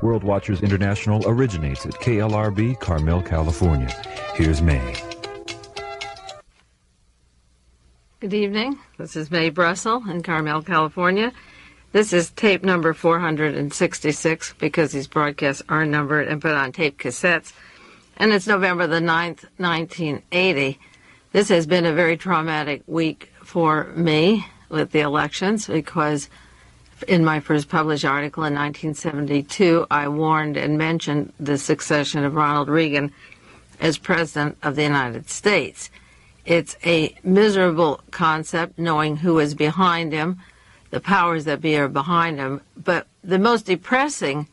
World Watchers International originates at KLRB, Carmel, California. Here's May. Good evening. This is May Brussel in Carmel, California. This is tape number 466 because these broadcasts are numbered and put on tape cassettes. And it's November the 9th, 1980. This has been a very traumatic week for me with the elections because in my first published article in 1972, I warned and mentioned the succession of Ronald Reagan as President of the United States. It's a miserable concept, knowing who is behind him, the powers that be are behind him. But the most depressing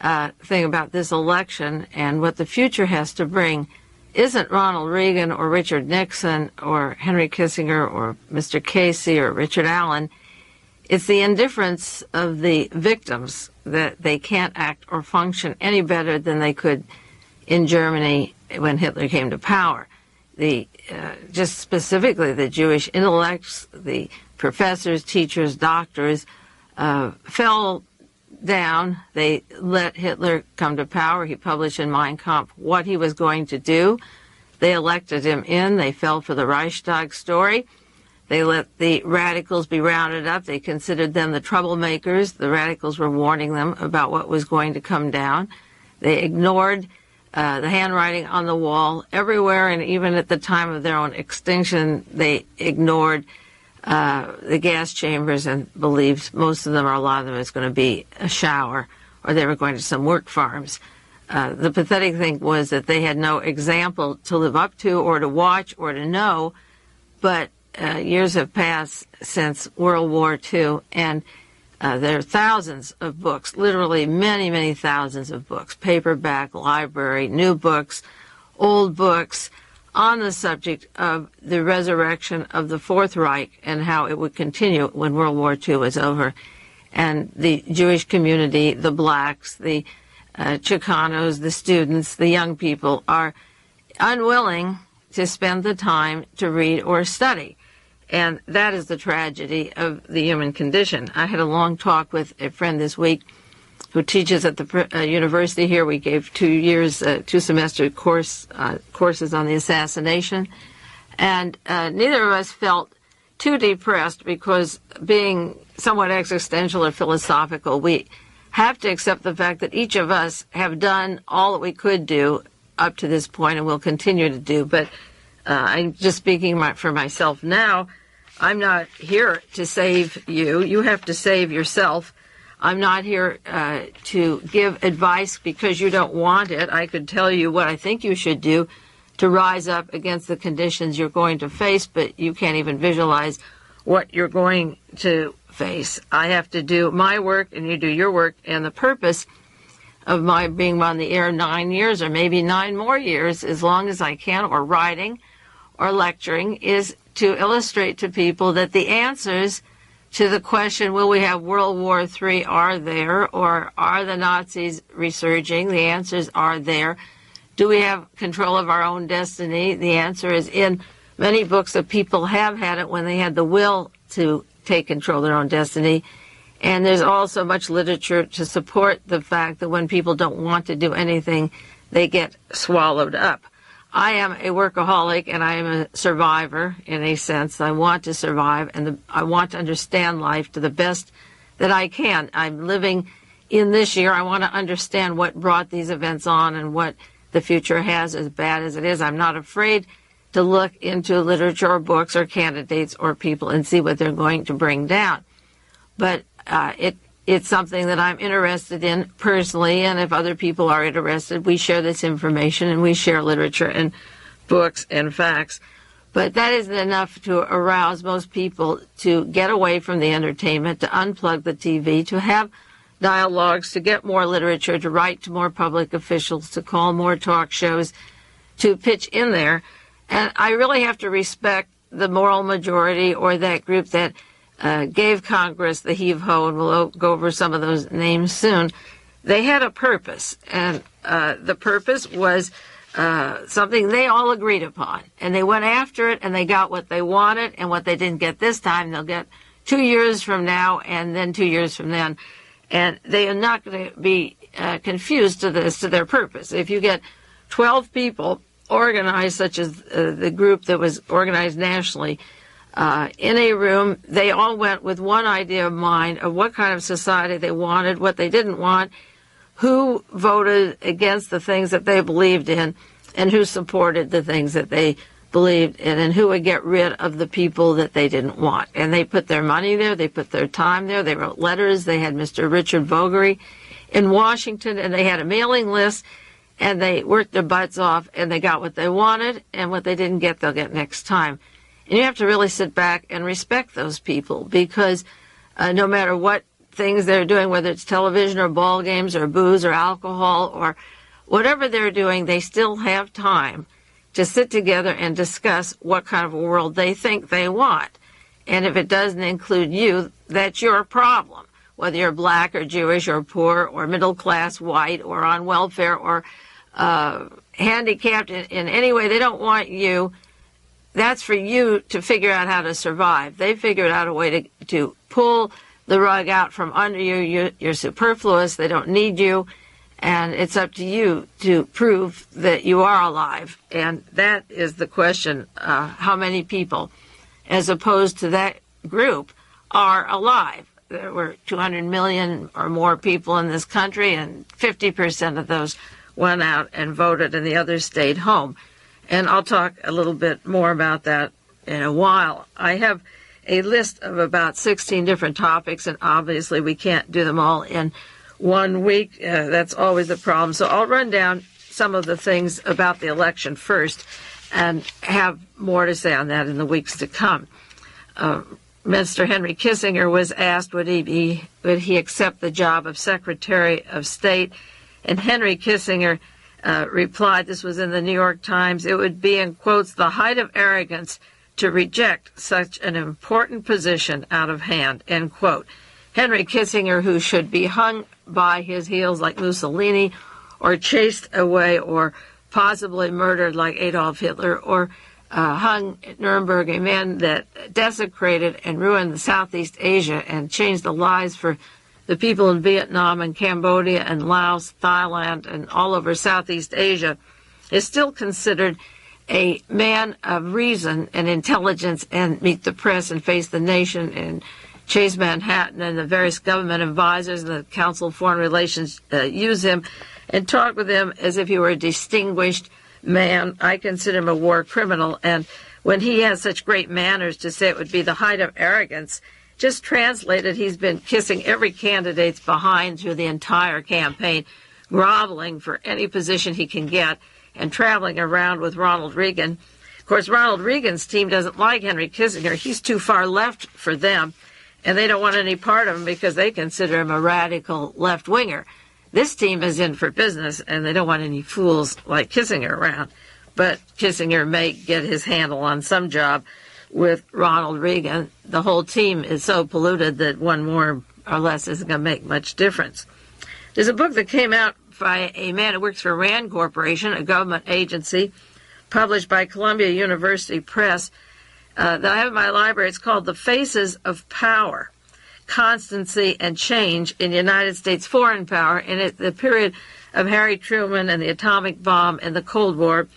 thing about this election and what the future has to bring isn't Ronald Reagan or Richard Nixon or Henry Kissinger or Mr. Casey or Richard Allen. It's the indifference of the victims that they can't act or function any better than they could in Germany when Hitler came to power. Just specifically the Jewish intellects, the professors, teachers, doctors, fell down. They let Hitler come to power. He published in Mein Kampf what he was going to do. They elected him in. They fell for the Reichstag story. They let the radicals be rounded up. They considered them the troublemakers. The radicals were warning them about what was going to come down. They ignored the handwriting on the wall everywhere, and even at the time of their own extinction, they ignored the gas chambers and believed most of them, or a lot of them, is going to be a shower, or they were going to some work farms. The pathetic thing was that they had no example to live up to or to watch or to know, but years have passed since World War II, and there are thousands of books, literally many, many thousands of books, paperback, library, new books, old books, on the subject of the resurrection of the Fourth Reich and how it would continue when World War II was over. And the Jewish community, the blacks, the Chicanos, the students, the young people are unwilling to spend the time to read or study. And that is the tragedy of the human condition. I had a long talk with a friend this week who teaches at the university here. We gave 2 semester courses on the assassination. And neither of us felt too depressed because, being somewhat existential or philosophical, we have to accept the fact that each of us have done all that we could do up to this point and will continue to do. But I'm just speaking for myself now. I'm not here to save you. You have to save yourself. I'm not here to give advice because you don't want it. I could tell you what I think you should do to rise up against the conditions you're going to face, but you can't even visualize what you're going to face. I have to do my work and you do your work, and the purpose of my being on the air 9 years or maybe 9 more years, as long as I can, or writing or lecturing, is to illustrate to people that the answers to the question, will we have World War III, are there, or are the Nazis resurging? The answers are there. Do we have control of our own destiny? The answer is in many books that people have had it when they had the will to take control of their own destiny. And there's also much literature to support the fact that when people don't want to do anything, they get swallowed up. I am a workaholic and I am a survivor in a sense. I want to survive and I want to understand life to the best that I can. I'm living in this year. I want to understand what brought these events on and what the future has, as bad as it is. I'm not afraid to look into literature or books or candidates or people and see what they're going to bring down. But it's something that I'm interested in personally, and if other people are interested, we share this information and we share literature and books and facts. But that isn't enough to arouse most people to get away from the entertainment, to unplug the TV, to have dialogues, to get more literature, to write to more public officials, to call more talk shows, to pitch in there. And I really have to respect the moral majority, or that group that gave Congress the heave-ho, and we'll go over some of those names soon. They had a purpose, and the purpose was something they all agreed upon. And they went after it, and they got what they wanted, and what they didn't get this time, they'll get 2 years from now, and then 2 years from then. And they are not going to be confused to their purpose. If you get 12 people organized, such as the group that was organized nationally, in a room, they all went with one idea of mind of what kind of society they wanted, what they didn't want, who voted against the things that they believed in, and who supported the things that they believed in, and who would get rid of the people that they didn't want. And they put their money there, they put their time there, they wrote letters, they had Mr. Richard Vogary in Washington, and they had a mailing list, and they worked their butts off, and they got what they wanted, and what they didn't get, they'll get next time. And you have to really sit back and respect those people, because no matter what things they're doing, whether it's television or ball games or booze or alcohol or whatever they're doing, they still have time to sit together and discuss what kind of a world they think they want. And if it doesn't include you, that's your problem. Whether you're black or Jewish or poor or middle class, white or on welfare or handicapped in any way, they don't want you. That's for you to figure out how to survive. They figured out a way to pull the rug out from under you. You're superfluous. They don't need you. And it's up to you to prove that you are alive. And that is the question, how many people, as opposed to that group, are alive. There were 200 million or more people in this country, and 50% of those went out and voted, and the others stayed home. And I'll talk a little bit more about that in a while. I have a list of about 16 different topics, and obviously we can't do them all in 1 week. That's always the problem. So I'll run down some of the things about the election first and have more to say on that in the weeks to come. Mr. Henry Kissinger was asked would he accept the job of Secretary of State, and Henry Kissinger replied, this was in the New York Times, it would be, in quotes, the height of arrogance to reject such an important position out of hand, end quote. Henry Kissinger, who should be hung by his heels like Mussolini, or chased away, or possibly murdered like Adolf Hitler, or hung at Nuremberg, a man that desecrated and ruined Southeast Asia and changed the lives for the people in Vietnam and Cambodia and Laos, Thailand, and all over Southeast Asia, is still considered a man of reason and intelligence, and meet the press and face the nation and chase Manhattan, and the various government advisors and the Council of Foreign Relations use him and talk with him as if he were a distinguished man. I consider him a war criminal, and when he has such great manners to say it would be the height of arrogance, just translated, he's been kissing every candidate's behind through the entire campaign, groveling for any position he can get, and traveling around with Ronald Reagan. Of course, Ronald Reagan's team doesn't like Henry Kissinger. He's too far left for them, and they don't want any part of him because they consider him a radical left-winger. This team is in for business, and they don't want any fools like Kissinger around. But Kissinger may get his handle on some job with Ronald Reagan. The whole team is so polluted that one more or less isn't going to make much difference. There's a book that came out by a man who works for RAND Corporation, a government agency, published by Columbia University Press, that I have in my library. It's called The Faces of Power, Constancy and Change in United States Foreign Power in the period of Harry Truman and the atomic bomb and the Cold War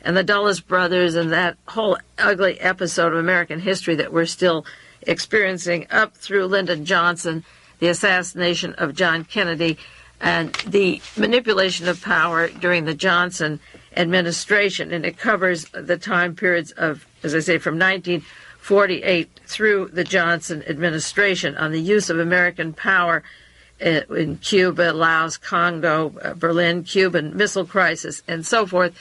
and the Dulles brothers and that whole ugly episode of American history that we're still experiencing up through Lyndon Johnson, the assassination of John Kennedy, and the manipulation of power during the Johnson administration. And it covers the time periods of, as I say, from 1948 through the Johnson administration on the use of American power in Cuba, Laos, Congo, Berlin, Cuban Missile Crisis, and so forth,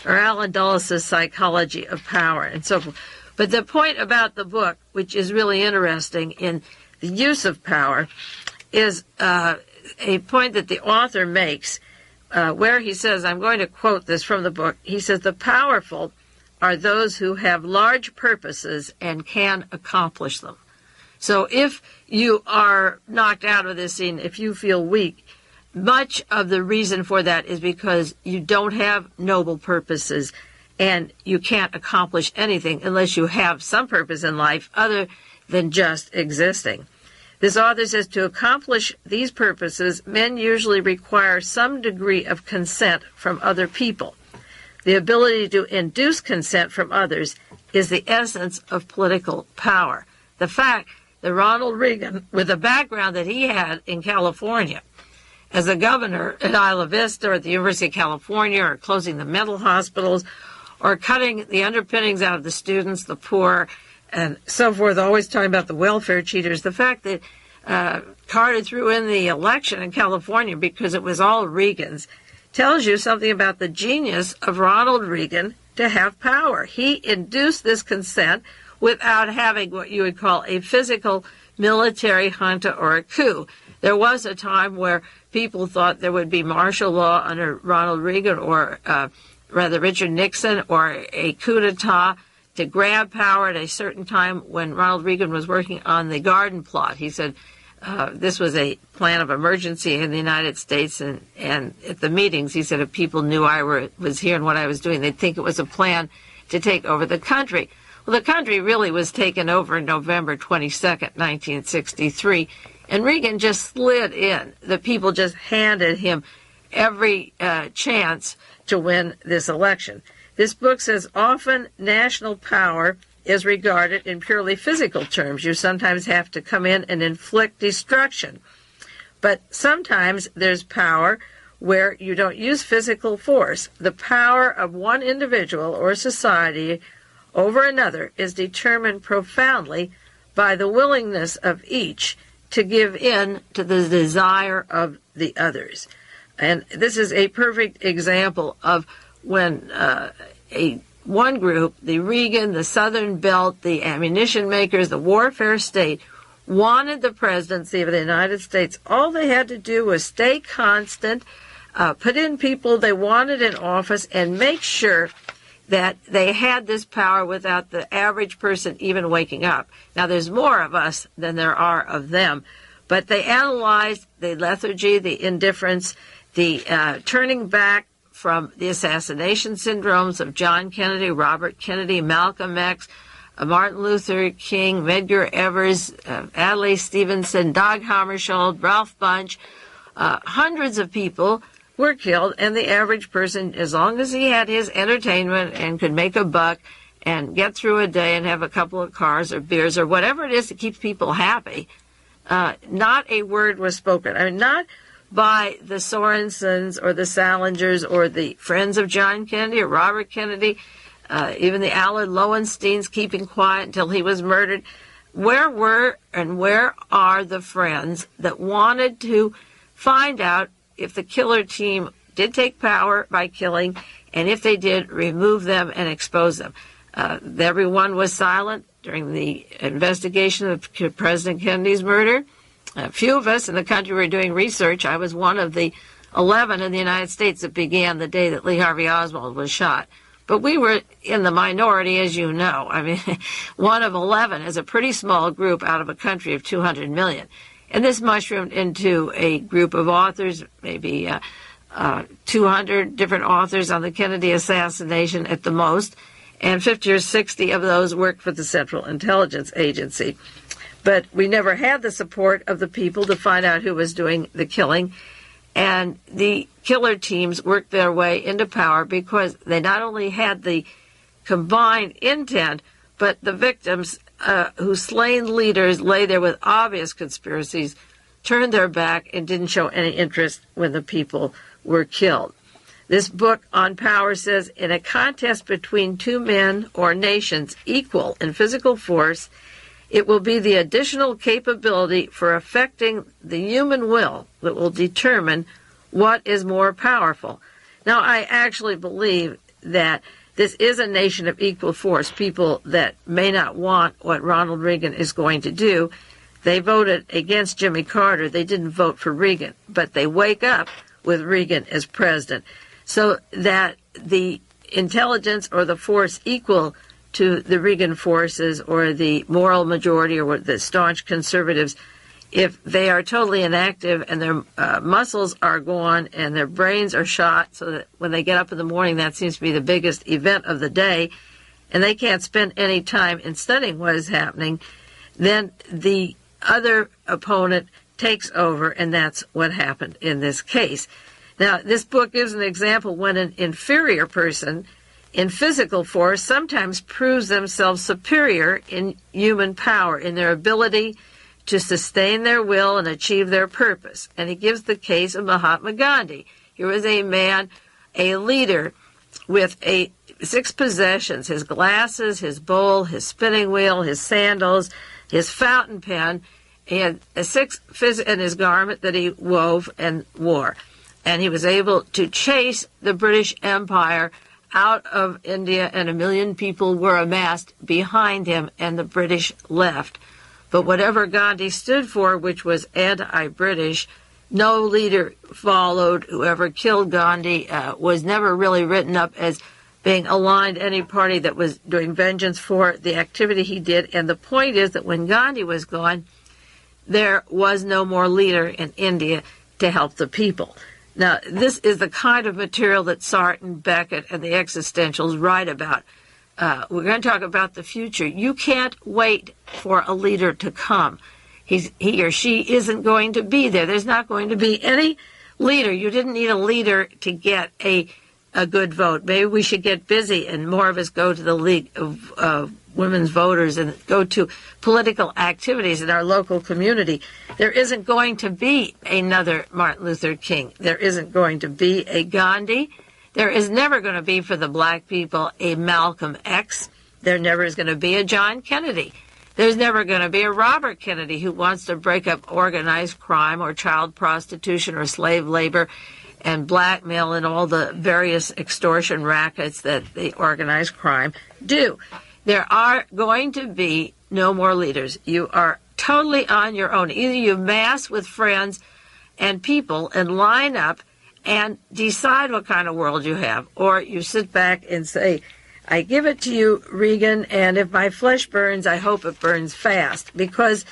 or Alan Dulles' Psychology of Power, and so forth. But the point about the book, which is really interesting in the use of power, is a point that the author makes where he says, I'm going to quote this from the book, he says, the powerful are those who have large purposes and can accomplish them. So if you are knocked out of this scene, if you feel weak, much of the reason for that is because you don't have noble purposes and you can't accomplish anything unless you have some purpose in life other than just existing. This author says to accomplish these purposes, men usually require some degree of consent from other people. The ability to induce consent from others is the essence of political power. The fact that Ronald Reagan, with the background that he had in California, as a governor at Isla Vista or at the University of California, or closing the mental hospitals, or cutting the underpinnings out of the students, the poor, and so forth, always talking about the welfare cheaters. The fact that Carter threw in the election in California because it was all Reagan's tells you something about the genius of Ronald Reagan to have power. He induced this consent without having what you would call a physical military junta or a coup. There was a time where people thought there would be martial law under Ronald Reagan, or rather Richard Nixon, or a coup d'etat to grab power at a certain time when Ronald Reagan was working on the Garden Plot. He said this was a plan of emergency in the United States, and at the meetings he said if people knew I was here and what I was doing, they'd think it was a plan to take over the country. Well, the country really was taken over November 22nd, 1963, and Reagan just slid in. The people just handed him every chance to win this election. This book says often national power is regarded in purely physical terms. You sometimes have to come in and inflict destruction. But sometimes there's power where you don't use physical force. The power of one individual or society over another is determined profoundly by the willingness of each to give in to the desire of the others. And this is a perfect example of when one group, the Reagan, the Southern Belt, the ammunition makers, the warfare state, wanted the presidency of the United States. All they had to do was stay constant, put in people they wanted in office, and make sure that they had this power without the average person even waking up. Now, there's more of us than there are of them, but they analyzed the lethargy, the indifference, the turning back from the assassination syndromes of John Kennedy, Robert Kennedy, Malcolm X, Martin Luther King, Medgar Evers, Adlai Stevenson, Dag Hammarskjöld, Ralph Bunche. Hundreds of people were killed, and the average person, as long as he had his entertainment and could make a buck and get through a day and have a couple of cars or beers or whatever it is that keeps people happy, not a word was spoken. I mean, not by the Sorensens or the Salingers or the friends of John Kennedy or Robert Kennedy, even the Allard Lowensteins keeping quiet until he was murdered. Where were and where are the friends that wanted to find out if the killer team did take power by killing, and if they did, remove them and expose them? Everyone was silent during the investigation of President Kennedy's murder. A few of us in the country were doing research. I was one of the 11 in the United States that began the day that Lee Harvey Oswald was shot. But we were in the minority, as you know. I mean, one of 11 is a pretty small group out of a country of 200 million. And this mushroomed into a group of authors, maybe 200 different authors on the Kennedy assassination at the most, and 50 or 60 of those worked for the Central Intelligence Agency. But we never had the support of the people to find out who was doing the killing. And the killer teams worked their way into power because they not only had the combined intent, but the victims whose slain leaders lay there with obvious conspiracies turned their back and didn't show any interest when the people were killed. This book on power says, in a contest between two men or nations equal in physical force, it will be the additional capability for affecting the human will that will determine what is more powerful. Now, I actually believe that this is a nation of equal force. People that may not want what Ronald Reagan is going to do, they voted against Jimmy Carter. They didn't vote for Reagan, but they wake up with Reagan as president. So that the intelligence or the force equal to the Reagan forces or the moral majority or the staunch conservatives, if they are totally inactive and their muscles are gone and their brains are shot, so that when they get up in the morning, that seems to be the biggest event of the day, and they can't spend any time in studying what is happening, then the other opponent takes over, and that's what happened in this case. Now, this book gives an example when an inferior person in physical force sometimes proves themselves superior in human power, in their ability to sustain their will and achieve their purpose. And he gives the case of Mahatma Gandhi. He was a man, a leader, with 6 possessions: his glasses, his bowl, his spinning wheel, his sandals, his fountain pen. He had 6 in his garment that he wove and wore. And he was able to chase the British Empire out of India, and 1 million people were amassed behind him, and the British left. But whatever Gandhi stood for, which was anti-British, no leader followed. Whoever killed Gandhi was never really written up as being aligned to any party that was doing vengeance for the activity he did. And the point is that when Gandhi was gone, there was no more leader in India to help the people. Now, this is the kind of material that Sarton, Beckett, and the existentials write about. We're going to talk about the future. You can't wait for a leader to come. He or she isn't going to be there. There's not going to be any leader. You didn't need a leader to get a good vote. Maybe we should get busy and more of us go to the League of Women's Voters and go to political activities in our local community. There isn't going to be another Martin Luther King. There isn't going to be a Gandhi. There is never going to be, for the black people, a Malcolm X. There never is going to be a John Kennedy. There's never going to be a Robert Kennedy who wants to break up organized crime or child prostitution or slave labor and blackmail and all the various extortion rackets that the organized crime do. There are going to be no more leaders. You are totally on your own. Either you mass with friends and people and line up and decide what kind of world you have, or you sit back and say, I give it to you, Regan, and if my flesh burns, I hope it burns fast, because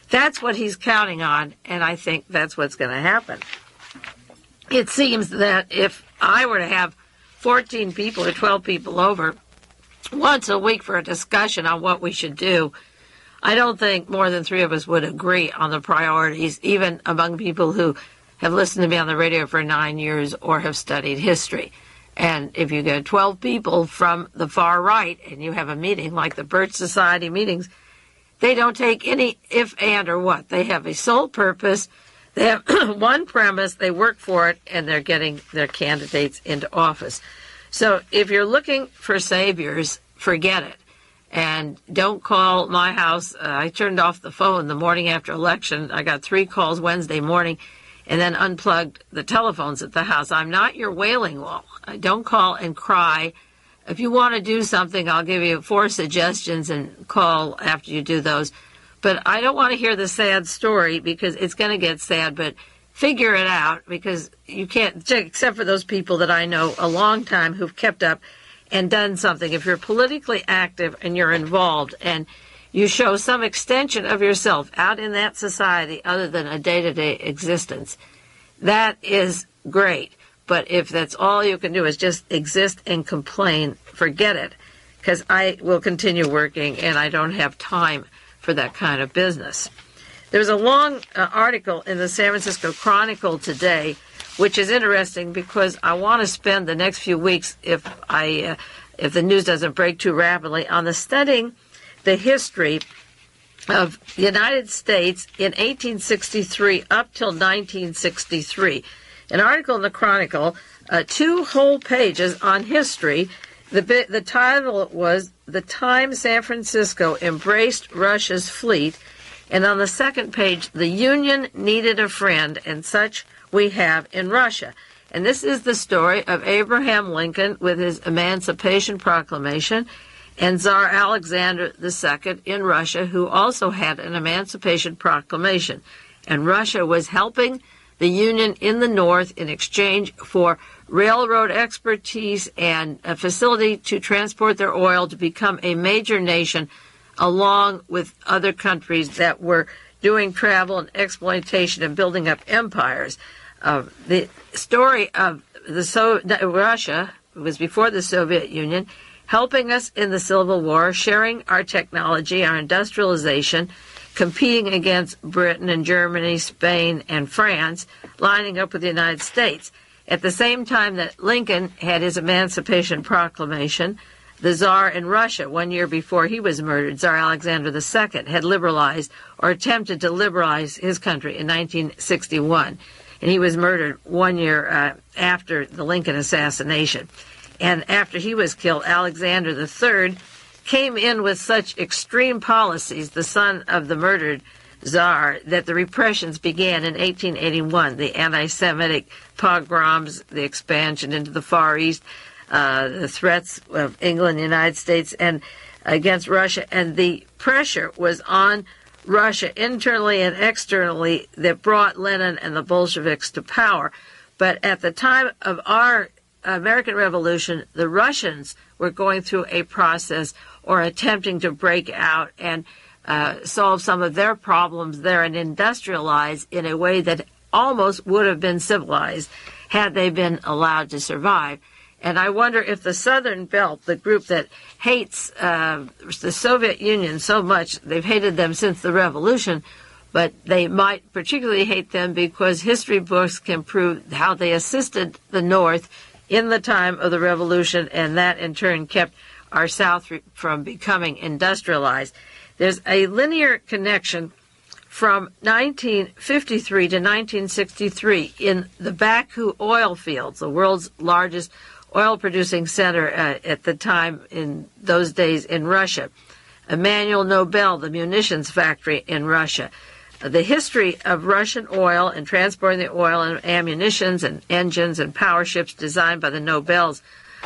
that's what he's counting on, and I think that's what's going to happen. It seems that if I were to have 14 people or 12 people over once a week for a discussion on what we should do, I don't think more than 3 of us would agree on the priorities, even among people who have listened to me on the radio for 9 years or have studied history. And if you get 12 people from the far right and you have a meeting like the Birch Society meetings, they don't take any if, and, or what. They have a sole purpose. They have one premise. They work for it, and they're getting their candidates into office. So if you're looking for saviors, forget it. And don't call my house. I turned off the phone the morning after election. I got 3 calls Wednesday morning and then unplugged the telephones at the house. I'm not your wailing wall. Don't call and cry. If you want to do something, I'll give you 4 suggestions and call after you do those. But I don't want to hear the sad story, because it's going to get sad, but figure it out, because you can't, except for those people that I know a long time who've kept up and done something. If you're politically active and you're involved and you show some extension of yourself out in that society other than a day-to-day existence, that is great. But if that's all you can do is just exist and complain, forget it, because I will continue working and I don't have time for that kind of business. There's a long article in the San Francisco Chronicle today, which is interesting because I want to spend the next few weeks, if the news doesn't break too rapidly, on studying the history of the United States in 1863 up till 1963. An article in the Chronicle, 2 whole pages on history. The title was "The Time San Francisco Embraced Russia's Fleet," and on the second page, "The Union Needed a Friend, and Such We Have in Russia." And this is the story of Abraham Lincoln with his Emancipation Proclamation, and Tsar Alexander II in Russia, who also had an Emancipation Proclamation. And Russia was helping the Union in the North in exchange for railroad expertise and a facility to transport their oil to become a major nation, along with other countries that were doing travel and exploitation and building up empires. The story of Russia was before the Soviet Union, helping us in the Civil War, sharing our technology, our industrialization, competing against Britain and Germany, Spain, and France, lining up with the United States. At the same time that Lincoln had his Emancipation Proclamation, the Tsar in Russia, 1 year before he was murdered, Tsar Alexander II, had liberalized or attempted to liberalize his country in 1961. And he was murdered 1 year after the Lincoln assassination. And after he was killed, Alexander III came in with such extreme policies, the son of the murdered Tsar, that the repressions began in 1881, the anti-Semitic pogroms, the expansion into the Far East, the threats of England, the United States, and against Russia. And the pressure was on Russia internally and externally that brought Lenin and the Bolsheviks to power. But at the time of our American Revolution, the Russians were going through a process or attempting to break out and solve some of their problems there and industrialize in a way that almost would have been civilized had they been allowed to survive. And I wonder if the Southern Belt, the group that hates the Soviet Union so much, they've hated them since the revolution, but they might particularly hate them because history books can prove how they assisted the North in the time of the revolution, and that in turn kept our South from becoming industrialized. There's a linear connection from 1953 to 1963 in the Baku oil fields, the world's largest oil-producing center at the time in those days in Russia. Emmanuel Nobel, the munitions factory in Russia. The history of Russian oil and transporting the oil and ammunitions and engines and power ships designed by the Nobels.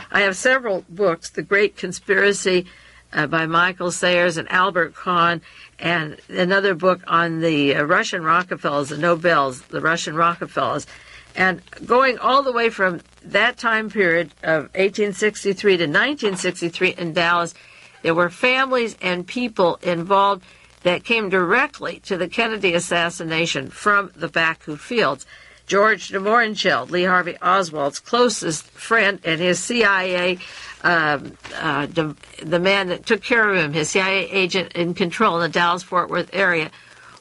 I have several books, The Great Conspiracy by Michael Sayers and Albert Kahn, and another book on the Russian Rockefellers, the Nobels, the Russian Rockefellers. And going all the way from that time period of 1863 to 1963 in Dallas, there were families and people involved that came directly to the Kennedy assassination from the Baku fields. George de Mohrenschildt, Lee Harvey Oswald's closest friend, and his CIA, the man that took care of him, his CIA agent in control in the Dallas-Fort Worth area,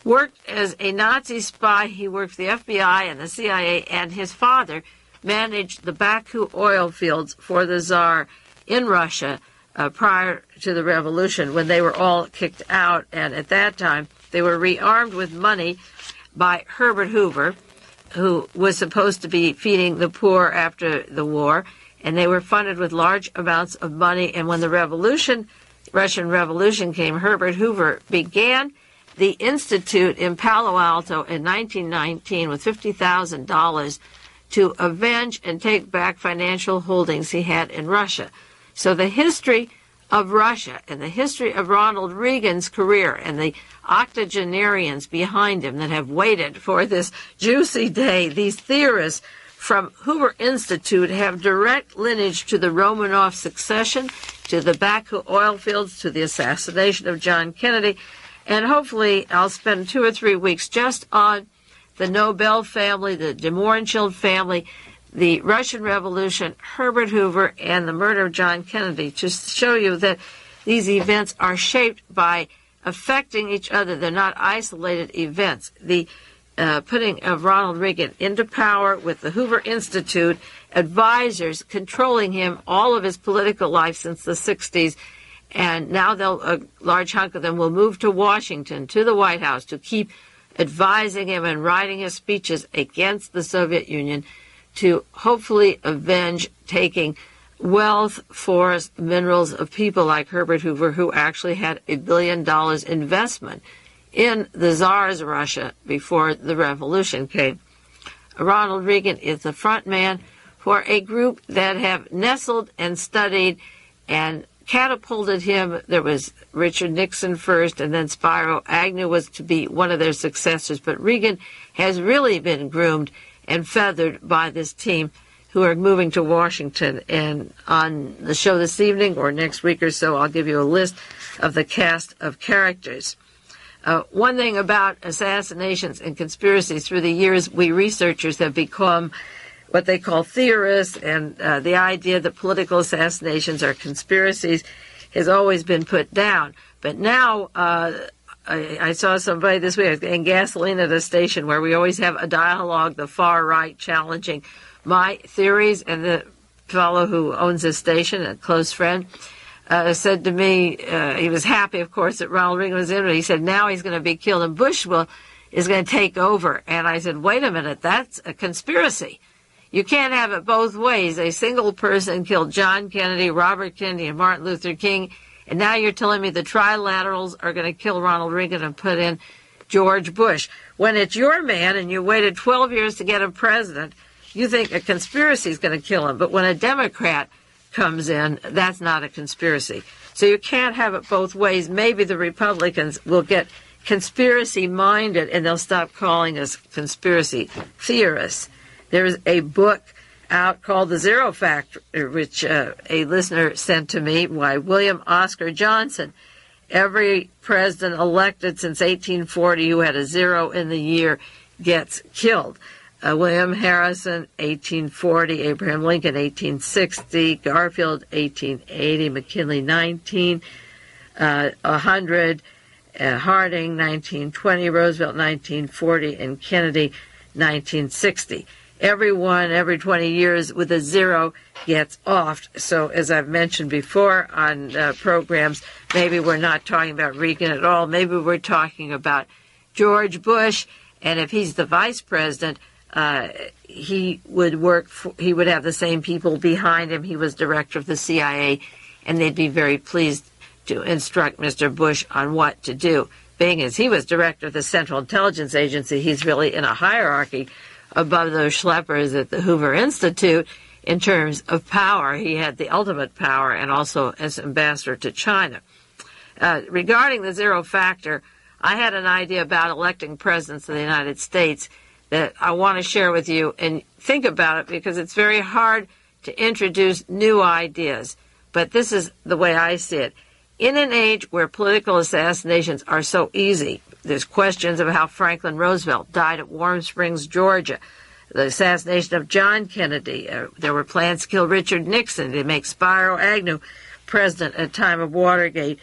worked as a Nazi spy. He worked for the FBI and the CIA, and his father managed the Baku oil fields for the Tsar in Russia prior to the revolution when they were all kicked out. And at that time, they were rearmed with money by Herbert Hoover, who was supposed to be feeding the poor after the war, and they were funded with large amounts of money. And when the Russian Revolution came, Herbert Hoover began the Institute in Palo Alto in 1919 with $50,000 to avenge and take back financial holdings he had in Russia. So the history of Russia and the history of Ronald Reagan's career and the octogenarians behind him that have waited for this juicy day, these theorists from Hoover Institute have direct lineage to the Romanov succession, to the Baku oil fields, to the assassination of John Kennedy. And hopefully I'll spend 2 or 3 weeks just on the Nobel family, the de Mohrenschildt family, the Russian Revolution, Herbert Hoover, and the murder of John Kennedy, to show you that these events are shaped by affecting each other. They're not isolated events. The putting of Ronald Reagan into power with the Hoover Institute, advisors controlling him all of his political life since the 60s, and now a large hunk of them will move to Washington, to the White House, to keep advising him and writing his speeches against the Soviet Union, to hopefully avenge taking wealth, forests, minerals of people like Herbert Hoover, who actually had $1 billion investment in the Tsar's Russia before the revolution came. Ronald Reagan is the front man for a group that have nestled and studied and catapulted him. There was Richard Nixon first, and then Spiro Agnew was to be one of their successors. But Reagan has really been groomed and feathered by this team who are moving to Washington. And on the show this evening or next week or so, I'll give you a list of the cast of characters. One thing about assassinations and conspiracies, through the years, we researchers have become what they call theorists, and the idea that political assassinations are conspiracies has always been put down. But now I saw somebody this week getting gasoline at a station where we always have a dialogue, the far right challenging my theories, and the fellow who owns this station, a close friend, said to me, he was happy, of course, that Ronald Reagan was in, but he said now he's going to be killed and Bush is going to take over. And I said, wait a minute, that's a conspiracy. You can't have it both ways. A single person killed John Kennedy, Robert Kennedy, and Martin Luther King, and now you're telling me the trilaterals are going to kill Ronald Reagan and put in George Bush. When it's your man and you waited 12 years to get him president, you think a conspiracy is going to kill him. But when a Democrat comes in, that's not a conspiracy. So you can't have it both ways. Maybe the Republicans will get conspiracy-minded and they'll stop calling us conspiracy theorists. There's a book out called The Zero Factor, which a listener sent to me by William Oscar Johnson. Every president elected since 1840 who had a zero in the year gets killed. William Harrison, 1840, Abraham Lincoln, 1860, Garfield, 1880, McKinley, 100, Harding, 1920, Roosevelt, 1940, and Kennedy, 1960. Everyone, every 20 years with a zero gets offed. So as I've mentioned before on programs, maybe we're not talking about Reagan at all. Maybe we're talking about George Bush, and if he's the vice president, he would have the same people behind him. He was director of the CIA, and they'd be very pleased to instruct Mr. Bush on what to do. Being as he was director of the Central Intelligence Agency, he's really in a hierarchy above those schleppers at the Hoover Institute in terms of power. He had the ultimate power, and also as ambassador to China. Regarding the zero factor, I had an idea about electing presidents of the United States that I want to share with you, and think about it because it's very hard to introduce new ideas. But this is the way I see it. In an age where political assassinations are so easy, there's questions of how Franklin Roosevelt died at Warm Springs, Georgia, the assassination of John Kennedy. There were plans to kill Richard Nixon, to make Spiro Agnew president at the time of Watergate.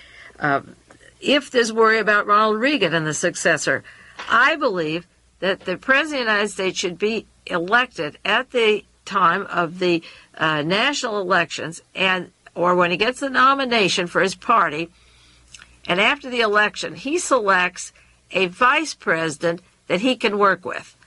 If there's worry about Ronald Reagan and the successor, I believe that the President of the United States should be elected at the time of the national elections, or when he gets the nomination for his party, and after the election, he selects a vice president that he can work with.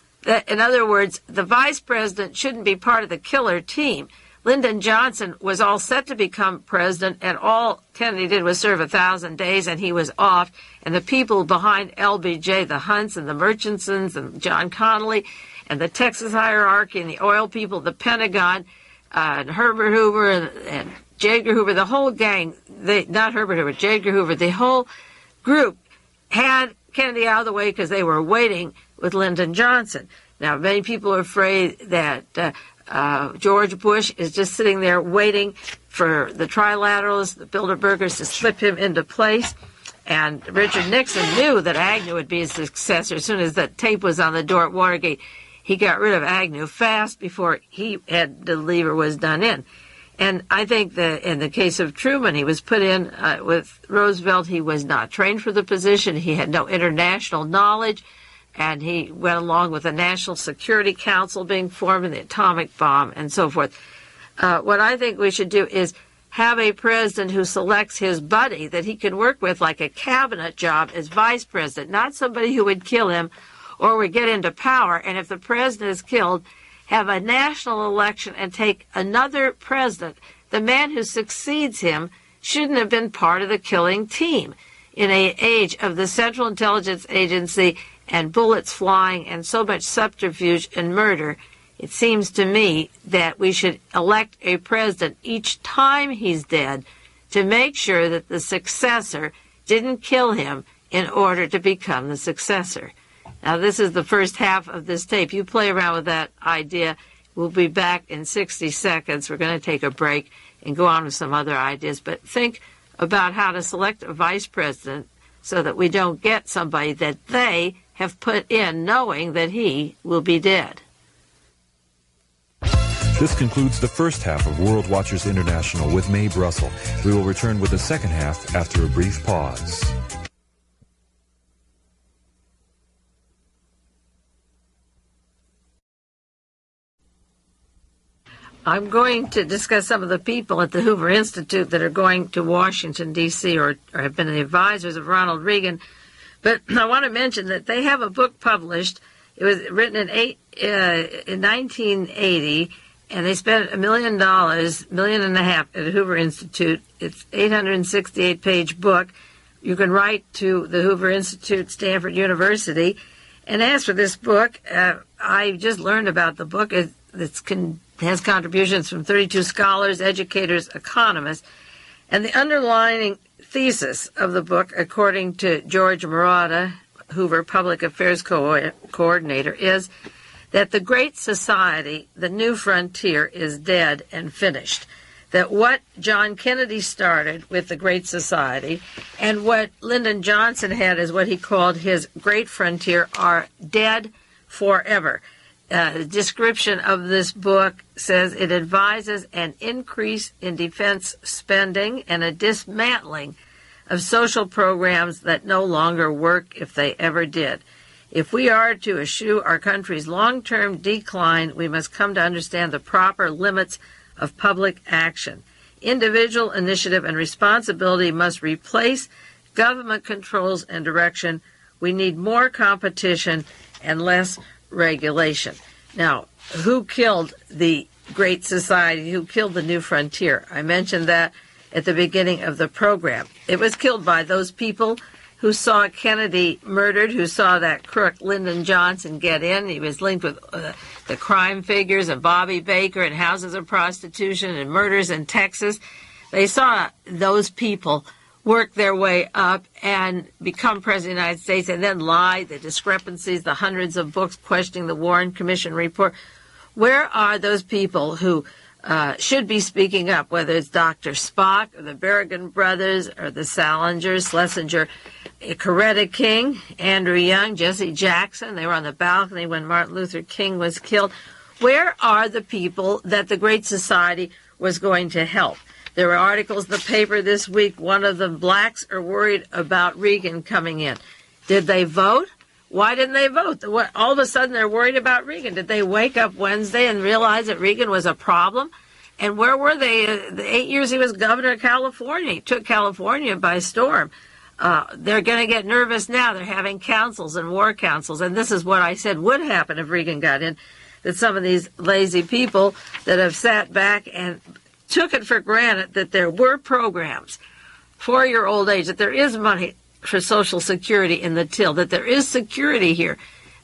In other words, the vice president shouldn't be part of the killer team. Lyndon Johnson was all set to become president, and all Kennedy did was serve 1,000 days, and he was off. And the people behind LBJ, the Hunts and the Murchisons and John Connally and the Texas hierarchy and the oil people, the Pentagon, and Herbert Hoover and J. Edgar Hoover, the whole gang, not Herbert Hoover, J. Edgar Hoover, the whole group had Kennedy out of the way because they were waiting with Lyndon Johnson. Now, many people are afraid that George Bush is just sitting there waiting for the trilaterals, the Bilderbergers, to slip him into place. And Richard Nixon knew that Agnew would be his successor. As soon as the tape was on the door at Watergate, he got rid of Agnew fast before he had the lever was done in. And I think that in the case of Truman, he was put in with Roosevelt. He was not trained for the position. He had no international knowledge. And he went along with the National Security Council being formed and the atomic bomb and so forth. What I think we should do is have a president who selects his buddy that he can work with, like a cabinet job as vice president, not somebody who would kill him or would get into power. And if the president is killed, have a national election and take another president. The man who succeeds him shouldn't have been part of the killing team. In an age of the Central Intelligence Agency and bullets flying and so much subterfuge and murder, it seems to me that we should elect a president each time he's dead to make sure that the successor didn't kill him in order to become the successor. Now, this is the first half of this tape. You play around with that idea. We'll be back in 60 seconds. We're going to take a break and go on with some other ideas. But think about how to select a vice president so that we don't get somebody that they have put in knowing that he will be dead. This concludes the first half of World Watchers International with Mae Brussel. We will return with the second half after a brief pause. I'm going to discuss some of the people at the Hoover Institute that are going to Washington, D.C., or have been the advisors of Ronald Reagan. But I want to mention that they have a book published. It was written in 1980, and they spent $1 million, $1.5 million at the Hoover Institute. It's an 868-page book. You can write to the Hoover Institute, Stanford University, and ask for this book. I just learned about the book. It has contributions from 32 scholars, educators, economists, and the underlying thesis of the book, according to George Marotta, Hoover Public Affairs Coordinator, is that the Great Society, the new frontier, is dead and finished. That what John Kennedy started with the Great Society and what Lyndon Johnson had as what he called his Great Frontier are dead forever. The description of this book says it advises an increase in defense spending and a dismantling of social programs that no longer work if they ever did. If we are to eschew our country's long-term decline, we must come to understand the proper limits of public action. Individual initiative and responsibility must replace government controls and direction. We need more competition and less regulation. Now, who killed the Great Society? Who killed the New Frontier? I mentioned that at the beginning of the program. It was killed by those people who saw Kennedy murdered, who saw that crook Lyndon Johnson get in. He was linked with the crime figures of Bobby Baker and houses of prostitution and murders in Texas. They saw those people work their way up and become President of the United States and then lie, the discrepancies, the hundreds of books questioning the Warren Commission report. Where are those people who should be speaking up, whether it's Dr. Spock or the Berrigan brothers or the Salingers, Schlesinger, Coretta King, Andrew Young, Jesse Jackson? They were on the balcony when Martin Luther King was killed. Where are the people that the Great Society was going to help? There were articles in the paper this week. One of them, blacks are worried about Reagan coming in. Did they vote? Why didn't they vote? All of a sudden they're worried about Reagan. Did they wake up Wednesday and realize that Reagan was a problem? And where were they the 8 years he was governor of California? He took California by storm. They're going to get nervous now. They're having councils and war councils. And this is what I said would happen if Reagan got in, that some of these lazy people that have sat back and took it for granted that there were programs for your old age, that there is money for Social Security in the till, that there is security here.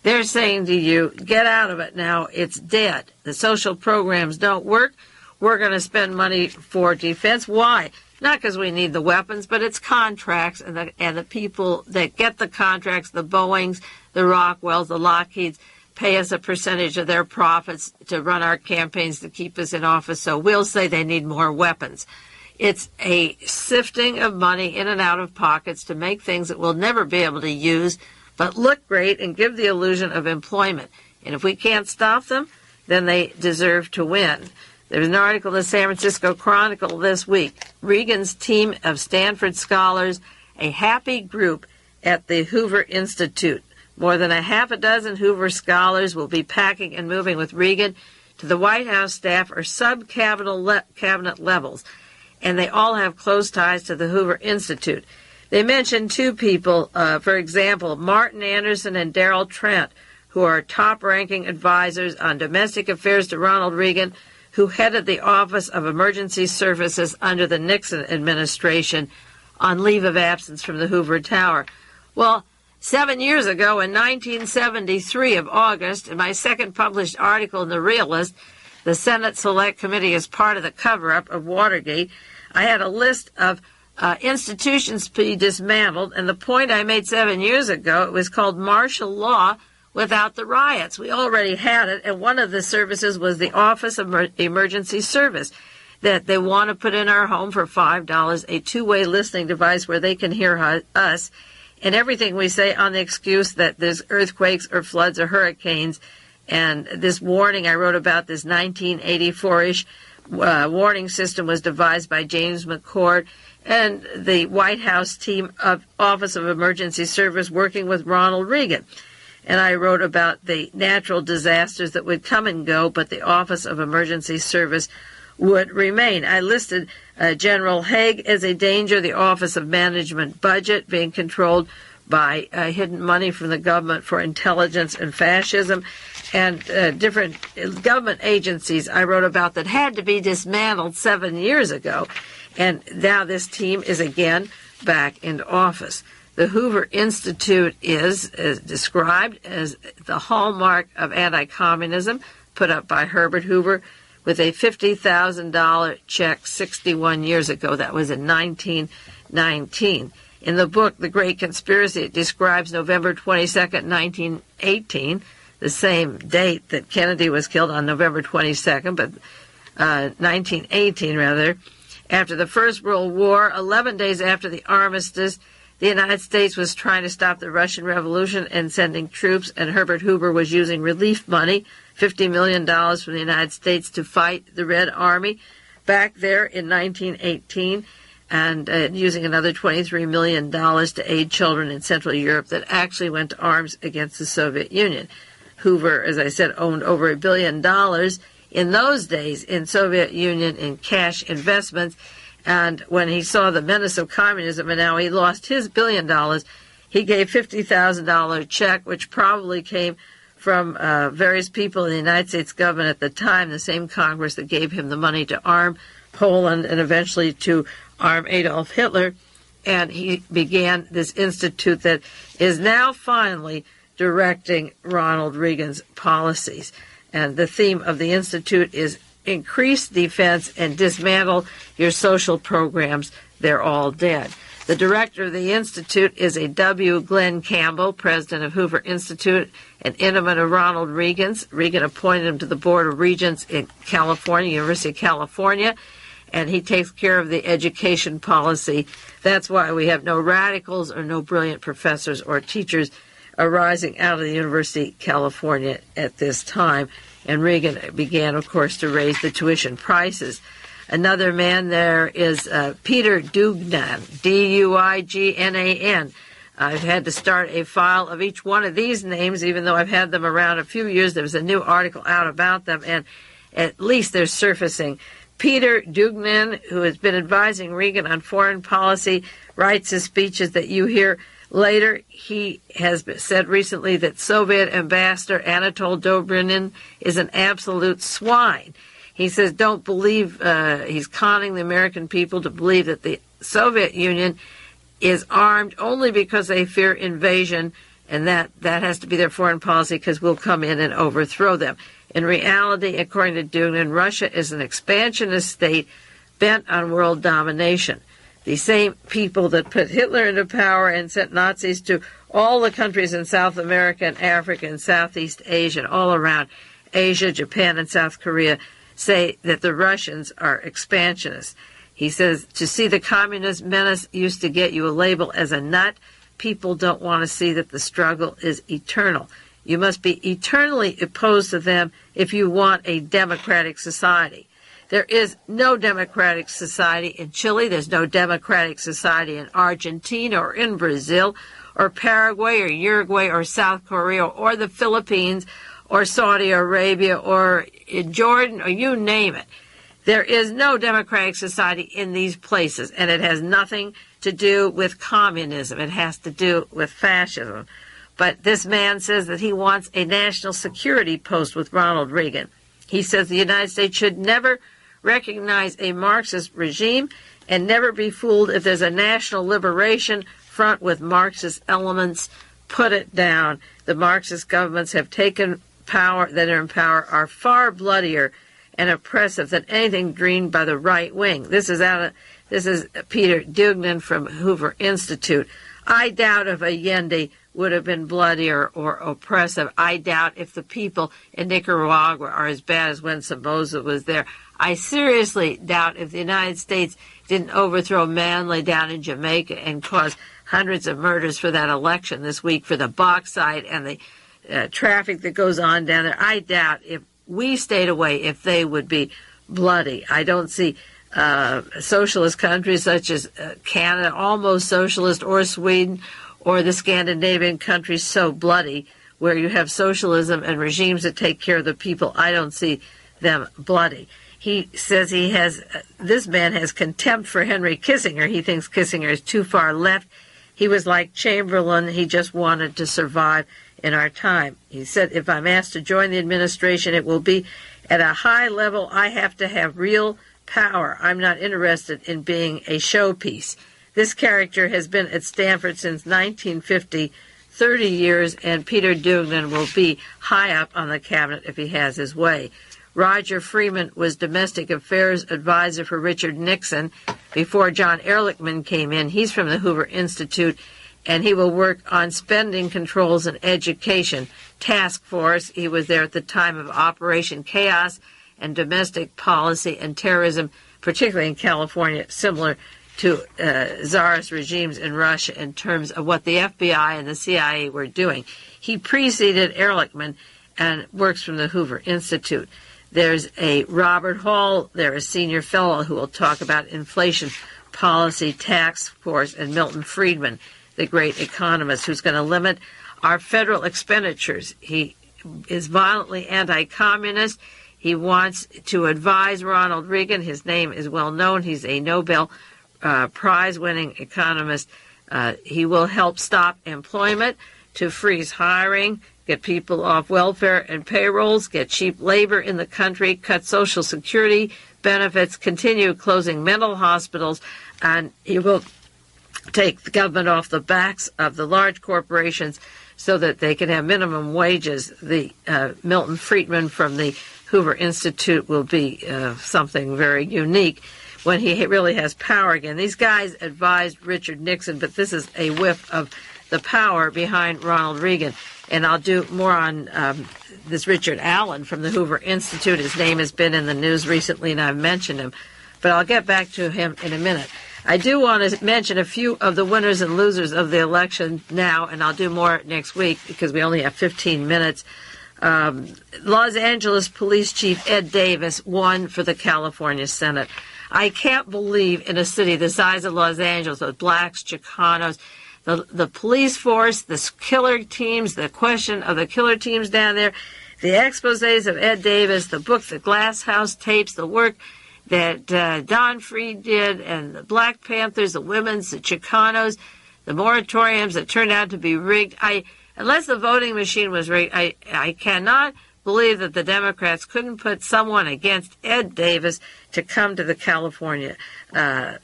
They're saying to you, get out of it now. It's dead. The social programs don't work. We're going to spend money for defense. Why? Not because we need the weapons, but it's contracts, and the people that get the contracts, the Boeings, the Rockwells, the Lockheeds, pay us a percentage of their profits to run our campaigns to keep us in office. So we'll say they need more weapons. It's a sifting of money in and out of pockets to make things that we'll never be able to use, but look great and give the illusion of employment. And if we can't stop them, then they deserve to win. There's an article in the San Francisco Chronicle this week. Reagan's team of Stanford scholars, a happy group at the Hoover Institute. More than a half a dozen Hoover scholars will be packing and moving with Reagan to the White House staff or sub-cabinet levels, and they all have close ties to the Hoover Institute. They mentioned two people, for example, Martin Anderson and Darrell Trent, who are top-ranking advisors on domestic affairs to Ronald Reagan, who headed the Office of Emergency Services under the Nixon administration on leave of absence from the Hoover Tower. Well, 7 years ago, in 1973 of August, in my second published article in The Realist, the Senate Select Committee as part of the cover-up of Watergate, I had a list of institutions to be dismantled, and the point I made 7 years ago, it was called martial law without the riots. We already had it, and one of the services was the Office of Emergency Service that they want to put in our home for $5, a two-way listening device where they can hear us and everything we say on the excuse that there's earthquakes or floods or hurricanes. And this warning I wrote about, this 1984-ish warning system, was devised by James McCord and the White House team of Office of Emergency Service working with Ronald Reagan. and I wrote about the natural disasters that would come and go, but the Office of Emergency Service would remain. I listed General Haig as a danger, the Office of Management Budget being controlled by hidden money from the government for intelligence and fascism, and different government agencies I wrote about that had to be dismantled 7 years ago, and now this team is again back in office. The Hoover Institute is described as the hallmark of anti-communism, put up by Herbert Hoover with a $50,000 check 61 years ago. That was in 1919. In the book, The Great Conspiracy, it describes November 22nd, 1918, the same date that Kennedy was killed on November 22nd, but 1918 rather. After the First World War, 11 days after the armistice, the United States was trying to stop the Russian Revolution and sending troops, and Herbert Hoover was using relief money, $50 million from the United States to fight the Red Army back there in 1918, and using another $23 million to aid children in Central Europe that actually went to arms against the Soviet Union. Hoover, as I said, owned over $1 billion in those days in Soviet Union in cash investments, and when he saw the menace of communism and now he lost his $1 billion, he gave $50,000 check, which probably came from various people in the United States government at the time, the same Congress that gave him the money to arm Poland and eventually to arm Adolf Hitler, and he began this institute that is now finally directing Ronald Reagan's policies. And the theme of the institute is increase defense and dismantle your social programs. They're all dead. The director of the institute is a W. Glenn Campbell, president of Hoover Institute, an intimate of Ronald Reagan's. Reagan appointed him to the Board of Regents in California, University of California, and he takes care of the education policy. That's why we have no radicals or no brilliant professors or teachers arising out of the University of California at this time. And Reagan began, of course, to raise the tuition prices. Another man there is Peter Duignan, D-U-I-G-N-A-N. I've had to start a file of each one of these names, even though I've had them around a few years. There was a new article out about them, and at least they're surfacing. Peter Duignan, who has been advising Reagan on foreign policy, writes his speeches that you hear later. He has said recently that Soviet Ambassador Anatol Dobrynin is an absolute swine. He says, don't believe, he's conning the American people to believe that the Soviet Union is armed only because they fear invasion, and that has to be their foreign policy because we'll come in and overthrow them. In reality, according to Duignan, Russia is an expansionist state bent on world domination. The same people that put Hitler into power and sent Nazis to all the countries in South America and Africa and Southeast Asia and all around Asia, Japan, and South Korea say that the Russians are expansionists. He says, to see the communist menace used to get you a label as a nut. People don't want to see that the struggle is eternal. You must be eternally opposed to them if you want a democratic society. There is no democratic society in Chile. There's no democratic society in Argentina or in Brazil or Paraguay or Uruguay or South Korea or the Philippines or Saudi Arabia or in Jordan or you name it. There is no democratic society in these places, and it has nothing to do with communism. It has to do with fascism. But this man says that he wants a national security post with Ronald Reagan. He says the United States should never recognize a Marxist regime and never be fooled if there's a national liberation front with Marxist elements. Put it down. The Marxist governments have taken power that are in power are far bloodier and oppressive than anything dreamed by the right wing. This is Peter Duignan from Hoover Institute. I doubt if Allende would have been bloodier or oppressive. I doubt if the people in Nicaragua are as bad as when Somoza was there. I seriously doubt if the United States didn't overthrow Manley down in Jamaica and cause hundreds of murders for that election this week for the bauxite and the traffic that goes on down there. I doubt if we stayed away if they would be bloody. I don't see socialist countries such as Canada, almost socialist, or Sweden, or the Scandinavian countries so bloody where you have socialism and regimes that take care of the people, I don't see them bloody. He says this man has contempt for Henry Kissinger. He thinks Kissinger is too far left. He was like Chamberlain. He just wanted to survive in our time. He said, if I'm asked to join the administration, it will be at a high level. I have to have real power. I'm not interested in being a showpiece. This character has been at Stanford since 1950, 30 years, and Peter Duggan will be high up on the cabinet if he has his way. Roger Freeman was domestic affairs advisor for Richard Nixon before John Ehrlichman came in. He's from the Hoover Institute, and he will work on spending controls and education. Task Force, he was there at the time of Operation Chaos and domestic policy and terrorism, particularly in California, similar to czarist regimes in Russia in terms of what the FBI and the CIA were doing. He preceded Ehrlichman and works from the Hoover Institute. There's a Robert Hall, they're a senior fellow who will talk about inflation policy, task force, and Milton Friedman, the great economist, who's going to limit our federal expenditures. He is violently anti-communist. He wants to advise Ronald Reagan. His name is well known. He's a Nobel Prize-winning economist. He will help stop employment, to freeze hiring, get people off welfare and payrolls, get cheap labor in the country, cut Social Security benefits, continue closing mental hospitals, and he will take the government off the backs of the large corporations so that they can have minimum wages. The Milton Friedman from the Hoover Institute will be something very unique when he really has power again. These guys advised Richard Nixon, but this is a whiff of the power behind Ronald Reagan. And I'll do more on this Richard Allen from the Hoover Institute. His name has been in the news recently, and I've mentioned him. But I'll get back to him in a minute. I do want to mention a few of the winners and losers of the election now, and I'll do more next week because we only have 15 minutes. Los Angeles Police Chief Ed Davis won for the California Senate. I can't believe in a city the size of Los Angeles, with blacks, Chicanos, the police force, the killer teams, the question of the killer teams down there, the exposés of Ed Davis, the book, the Glass House tapes, the work that Don Freed did, and the Black Panthers, the women's, the Chicanos, the moratoriums that turned out to be rigged. Unless the voting machine was rigged, I cannot believe that the Democrats couldn't put someone against Ed Davis to come to the California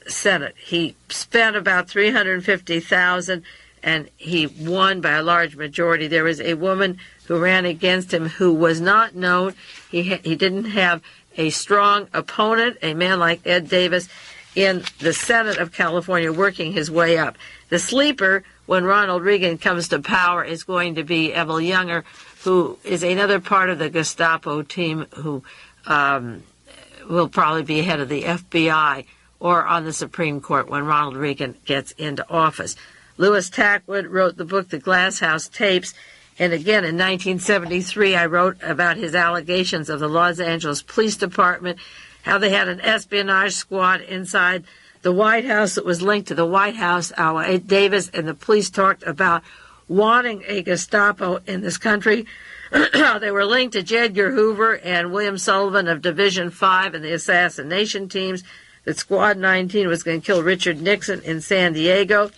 Senate. He spent about $350,000, and he won by a large majority. There was a woman who ran against him who was not known. He didn't have a strong opponent, a man like Ed Davis, in the Senate of California working his way up. The sleeper, when Ronald Reagan comes to power, is going to be Evel Younger, who is another part of the Gestapo team who will probably be head of the FBI or on the Supreme Court when Ronald Reagan gets into office. Louis Tackwood wrote the book, The Glass House Tapes, and again in 1973 I wrote about his allegations of the Los Angeles Police Department, how they had an espionage squad inside the White House that was linked to the White House. Ed Davis and the police talked about wanting a Gestapo in this country. They were linked to J. Edgar Hoover and William Sullivan of Division 5 and the assassination teams, that Squad 19 was going to kill Richard Nixon in San Diego,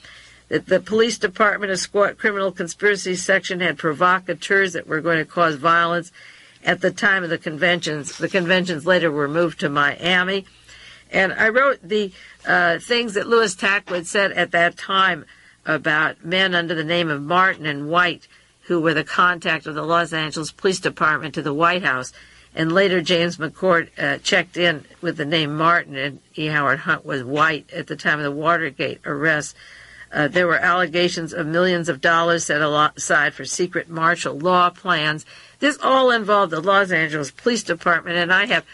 that the police department of Squad Criminal Conspiracy Section had provocateurs that were going to cause violence at the time of the conventions. The conventions later were moved to Miami. And I wrote the things that Louis Tackwood said at that time about men under the name of Martin and White, who were the contact of the Los Angeles Police Department to the White House. And later James McCord checked in with the name Martin, and E. Howard Hunt was White at the time of the Watergate arrests. There were allegations of millions of dollars set aside for secret martial law plans. This all involved the Los Angeles Police Department, and I have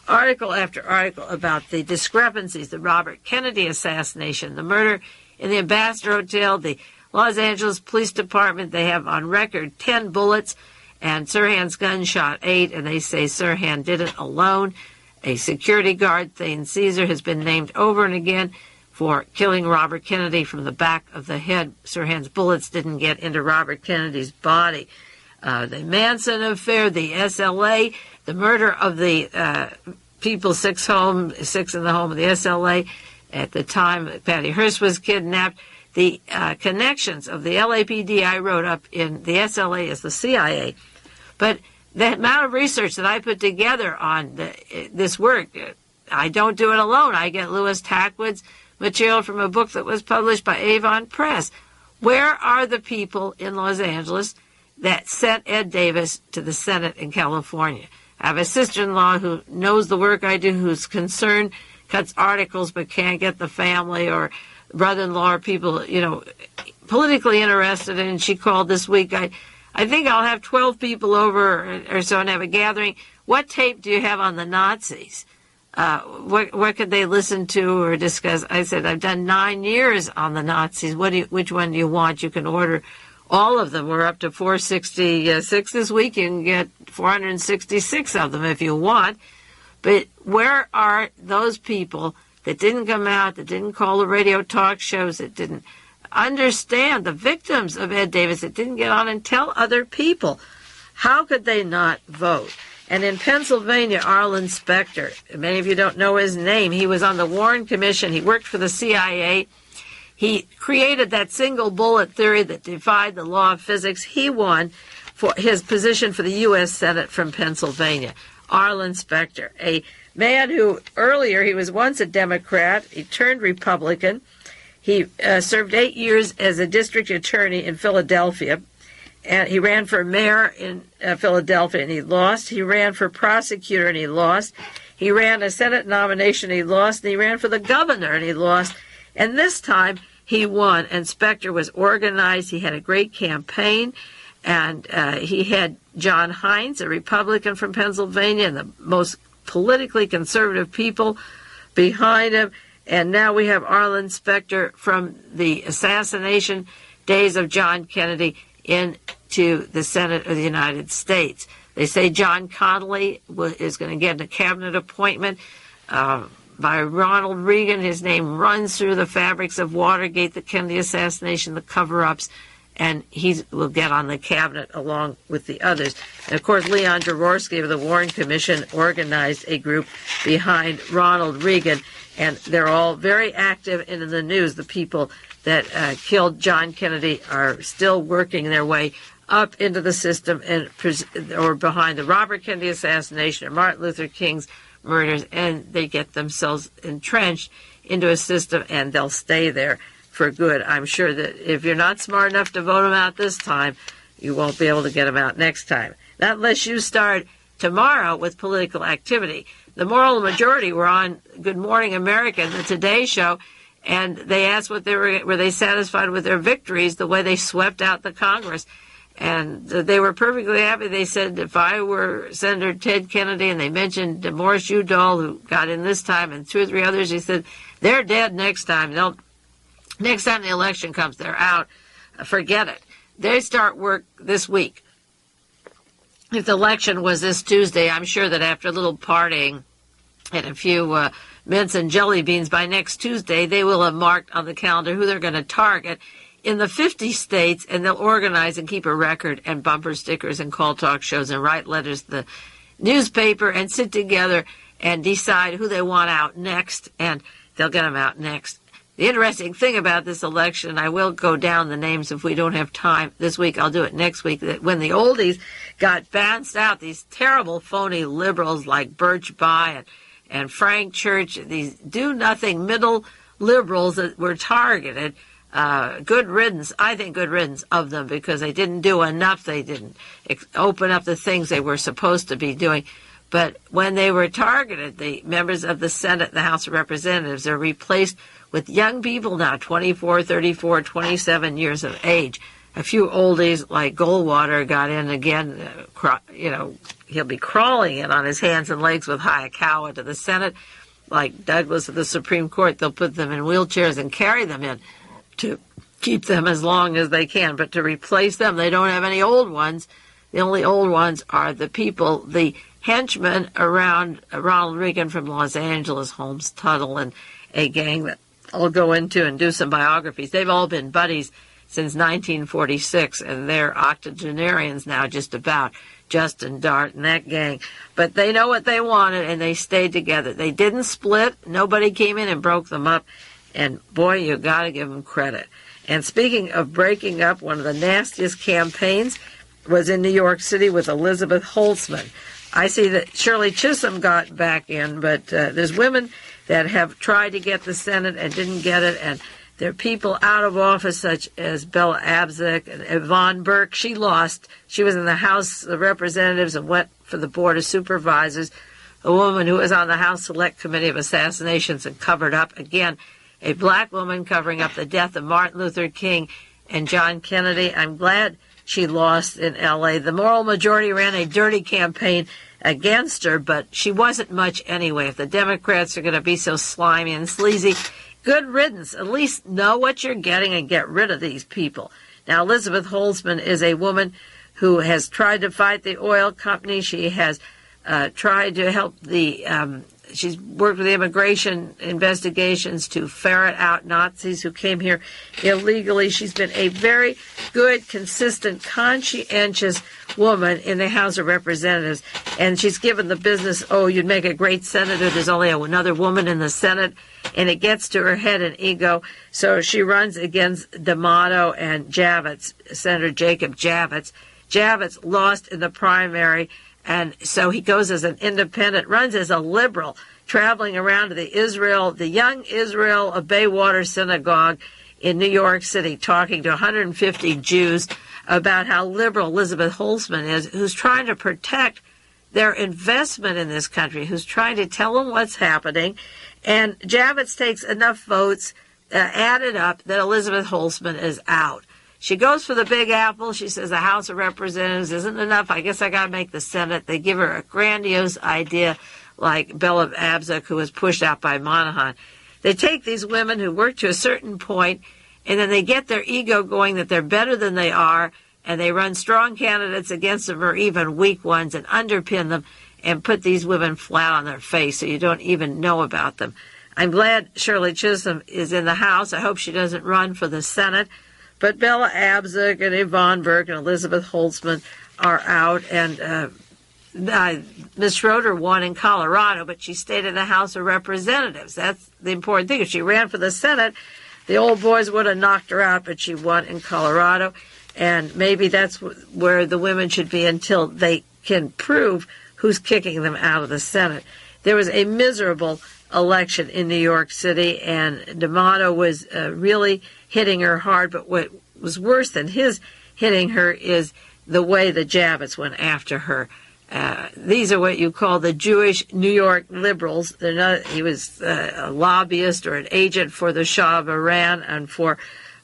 article after article about the discrepancies, the Robert Kennedy assassination, the murder in the Ambassador Hotel, the Los Angeles Police Department. They have on record 10 bullets, and Sirhan's gun shot 8, and they say Sirhan did it alone. A security guard, Thane Cesar, has been named over and again for killing Robert Kennedy from the back of the head. Sirhan's bullets didn't get into Robert Kennedy's body. the Manson affair, the SLA, the murder of the people, six in the home of the SLA at the time that Patty Hearst was kidnapped. The connections of the LAPD I wrote up in the SLA as the CIA. But the amount of research that I put together on this work, I don't do it alone. I get Louis Tackwood's material from a book that was published by Avon Press. Where are the people in Los Angeles that sent Ed Davis to the Senate in California? I have a sister-in-law who knows the work I do, who's concerned, cuts articles but can't get the family or brother-in-law or people, politically interested in. She called this week. I think I'll have 12 people over or so and have a gathering. What tape do you have on the Nazis? What could they listen to or discuss? I said, I've done 9 years on the Nazis. Which one do you want? You can order all of them. We're up to 466 this week. You can get 466 of them if you want. But where are those people that didn't come out, that didn't call the radio talk shows, that didn't understand the victims of Ed Davis, that didn't get on and tell other people? How could they not vote? And in Pennsylvania, Arlen Specter, many of you don't know his name. He was on the Warren Commission. He worked for the CIA. He created that single bullet theory that defied the law of physics. He won for his position for the U.S. Senate from Pennsylvania. Arlen Specter, a man who earlier, he was once a Democrat. He turned Republican. He served 8 years as a district attorney in Philadelphia. And he ran for mayor in Philadelphia, and he lost. He ran for prosecutor, and he lost. He ran a Senate nomination, and he lost. And he ran for the governor, and he lost. And this time, he won. And Specter was organized. He had a great campaign. And he had John Hines, a Republican from Pennsylvania, and the most politically conservative people behind him. And now we have Arlen Specter from the assassination days of John Kennedy into the Senate of the United States. They say John Connally is going to get a cabinet appointment by Ronald Reagan. His name runs through the fabrics of Watergate, the Kennedy assassination, the cover-ups, and he will get on the cabinet along with the others. And, of course, Leon Jaworski of the Warren Commission organized a group behind Ronald Reagan, and they're all very active in the news. The people that killed John Kennedy are still working their way up into the system or behind the Robert Kennedy assassination or Martin Luther King's murders, and they get themselves entrenched into a system, and they'll stay there for good. I'm sure that if you're not smart enough to vote them out this time, you won't be able to get them out next time. Not unless you start tomorrow with political activity. The moral majority were on Good Morning America, the Today Show, and they asked were they satisfied with their victories, the way they swept out the Congress. And they were perfectly happy. They said, if I were Senator Ted Kennedy, and they mentioned Morris Udall, who got in this time, and 2 or 3 others, he said, they're dead next time. Next time the election comes, they're out. Forget it. They start work this week. If the election was this Tuesday, I'm sure that after a little partying and a few mints and jelly beans, by next Tuesday, they will have marked on the calendar who they're going to target in the 50 states, and they'll organize and keep a record and bumper stickers and call talk shows and write letters to the newspaper and sit together and decide who they want out next, and they'll get them out next. The interesting thing about this election, I will go down the names if we don't have time this week, I'll do it next week, that when the oldies got bounced out, these terrible phony liberals like Birch Bayh and Frank Church, these do-nothing middle liberals that were targeted, good riddance, I think good riddance of them, because they didn't do enough. They didn't open up the things they were supposed to be doing. But when they were targeted, the members of the Senate and the House of Representatives are replaced with young people now, 24, 34, 27 years of age. A few oldies like Goldwater got in again. He'll be crawling in on his hands and legs with Hayakawa to the Senate. Like Douglas of the Supreme Court, they'll put them in wheelchairs and carry them in to keep them as long as they can. But to replace them, they don't have any old ones. The only old ones are the people, the henchmen around Ronald Reagan from Los Angeles, Holmes Tuttle, and a gang that I'll go into and do some biographies. They've all been buddies since 1946, and they're octogenarians now, just about. Justin Dart and that gang. But they know what they wanted, and they stayed together. They didn't split. Nobody came in and broke them up. And, boy, you got to give them credit. And speaking of breaking up, one of the nastiest campaigns was in New York City with Elizabeth Holtzman. I see that Shirley Chisholm got back in, but there's women that have tried to get the Senate and didn't get it, and there are people out of office such as Bella Abzug and Yvonne Burke. She lost. She was in the House of Representatives and went for the Board of Supervisors. A woman who was on the House Select Committee of Assassinations and covered up, again, a black woman covering up the death of Martin Luther King and John Kennedy. I'm glad she lost in L.A. The moral majority ran a dirty campaign against her, but she wasn't much anyway. If the Democrats are going to be so slimy and sleazy, good riddance. At least know what you're getting and get rid of these people. Now, Elizabeth Holtzman is a woman who has tried to fight the oil company. She has tried to help she's worked with immigration investigations to ferret out Nazis who came here illegally. She's been a very good, consistent, conscientious woman in the House of Representatives. And she's given the business, you'd make a great senator. There's only another woman in the Senate. And it gets to her head and ego. So she runs against D'Amato and Javits, Senator Jacob Javits. Javits lost in the primary, and so he goes as an independent, runs as a liberal, traveling around to the Young Israel of Baywater Synagogue in New York City, talking to 150 Jews about how liberal Elizabeth Holtzman is, who's trying to protect their investment in this country, who's trying to tell them what's happening. And Javits takes enough votes added up that Elizabeth Holtzman is out. She goes for the Big Apple. She says the House of Representatives isn't enough. I guess I got to make the Senate. They give her a grandiose idea like Bella Abzug, who was pushed out by Monahan. They take these women who work to a certain point, and then they get their ego going that they're better than they are, and they run strong candidates against them or even weak ones and underpin them and put these women flat on their face so you don't even know about them. I'm glad Shirley Chisholm is in the House. I hope she doesn't run for the Senate. But Bella Abzug and Yvonne Burke and Elizabeth Holtzman are out. And Ms. Schroeder won in Colorado, but she stayed in the House of Representatives. That's the important thing. If she ran for the Senate, the old boys would have knocked her out, but she won in Colorado. And maybe that's where the women should be until they can prove who's kicking them out of the Senate. There was a miserable election in New York City, and D'Amato was really hitting her hard, but what was worse than his hitting her is the way the Javits went after her. These are what you call the Jewish New York liberals. They're not. He was a lobbyist or an agent for the Shah of Iran and for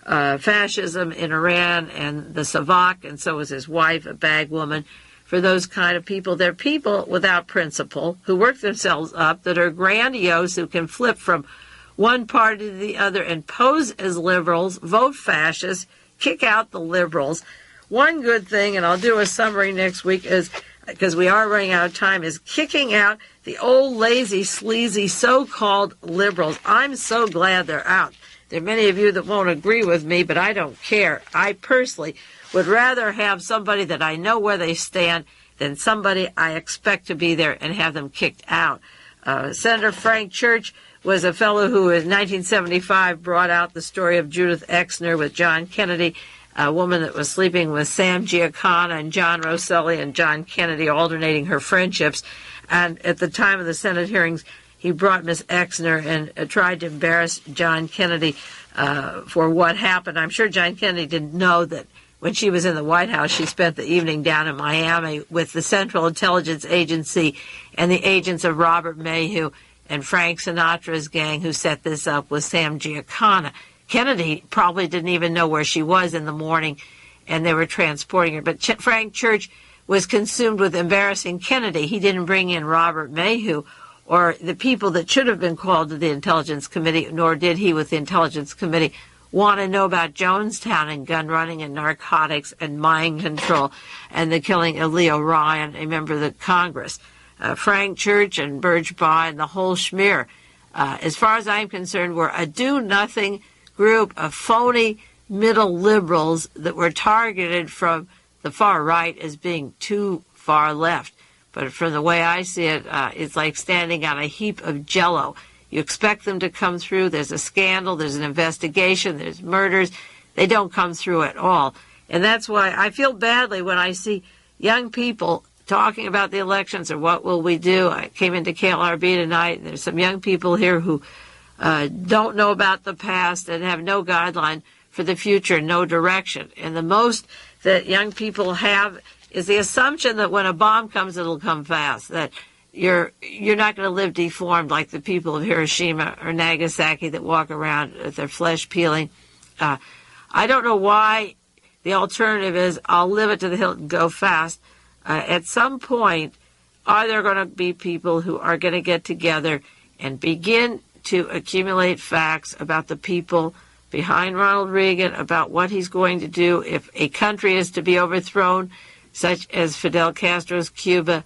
fascism in Iran and the civic, and so was his wife, a bag woman. For those kind of people, they're people without principle who work themselves up, that are grandiose, who can flip from one party to the other and pose as liberals, vote fascists, kick out the liberals. One good thing, and I'll do a summary next week, is because we are running out of time, is kicking out the old, lazy, sleazy, so-called liberals. I'm so glad they're out. There are many of you that won't agree with me, but I don't care. I personally would rather have somebody that I know where they stand than somebody I expect to be there and have them kicked out. Senator Frank Church was a fellow who in 1975 brought out the story of Judith Exner with John Kennedy, a woman that was sleeping with Sam Giancana and John Rosselli and John Kennedy, alternating her friendships. And at the time of the Senate hearings, he brought Miss Exner and tried to embarrass John Kennedy for what happened. I'm sure John Kennedy didn't know that when she was in the White House, she spent the evening down in Miami with the Central Intelligence Agency and the agents of Robert Mayhew and Frank Sinatra's gang who set this up with Sam Giancana. Kennedy probably didn't even know where she was in the morning, and they were transporting her. But Frank Church was consumed with embarrassing Kennedy. He didn't bring in Robert Mayhew or the people that should have been called to the Intelligence Committee, nor did he with the Intelligence Committee want to know about Jonestown and gun running and narcotics and mind control and the killing of Leo Ryan, a member of the Congress. Frank Church and Burge Baugh and the whole schmear, as far as I'm concerned, were a do-nothing group of phony middle liberals that were targeted from the far right as being too far left. But from the way I see it, it's like standing on a heap of jello. You expect them to come through. There's a scandal. There's an investigation. There's murders. They don't come through at all. And that's why I feel badly when I see young people talking about the elections or what will we do. I came into KLRB tonight, and there's some young people here who don't know about the past and have no guideline for the future, no direction. And the most that young people have is the assumption that when a bomb comes, it'll come fast, that you're not going to live deformed like the people of Hiroshima or Nagasaki that walk around with their flesh peeling. I don't know why the alternative is I'll live it to the hilt and go fast. At some point, are there going to be people who are going to get together and begin to accumulate facts about the people behind Ronald Reagan, about what he's going to do if a country is to be overthrown, such as Fidel Castro's Cuba?